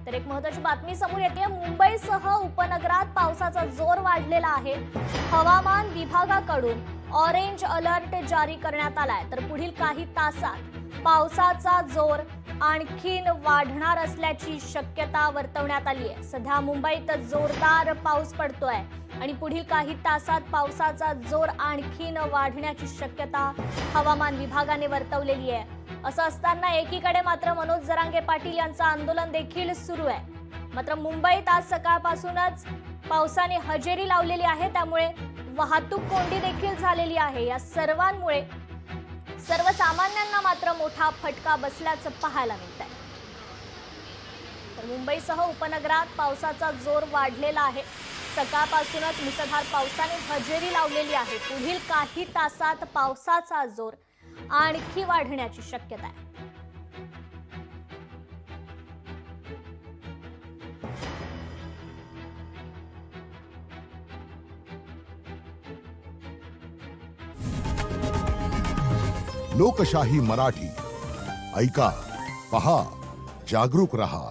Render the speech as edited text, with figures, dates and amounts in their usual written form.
तर एक महत्त्वाची बातमी समोर येते। मुंबईसह उपनगरात पावसाचा जोर वाढलेला आहे। हवामान विभागाकडून ऑरेंज अलर्ट जारी करण्यात आलाय। तर पुढील काही तासात पावसाचा जोर आणखीन वाढणार असल्याची शक्यता वर्तवण्यात आली आहे। सध्या मुंबईत जोरदार पाऊस पडतोय आणि पुढील काही तासात पावसाचा जोर आणखीन वाढण्याची शक्यता हवामान विभागाने वर्तवलेली आहे। असं असताना एकीकडे मात्र मनोज जरांगे पाटील यांचं आंदोलन देखील सुरू आहे। मात्र मुंबईत आज सकाळपासूनच पावसाने हजेरी लावलेली आहे, त्यामुळे वाहतूक कोंडी देखील झालेली आहे। या सर्वांमुळे सर्वसामान्यांना मात्र मोठा फटका बसल्याचं पाहायला मिळतंय। तर मुंबईसह उपनगरात पावसाचा जोर वाढलेला आहे। सकाळपासूनच मुसळधार पावसाने हजेरी लावलेली आहे। पुढील काही तासात पावसाचा जोर आणखी वाढण्याची शक्यता आहे। लोकशाही मराठी ऐका, पहा, जागरूक रहा।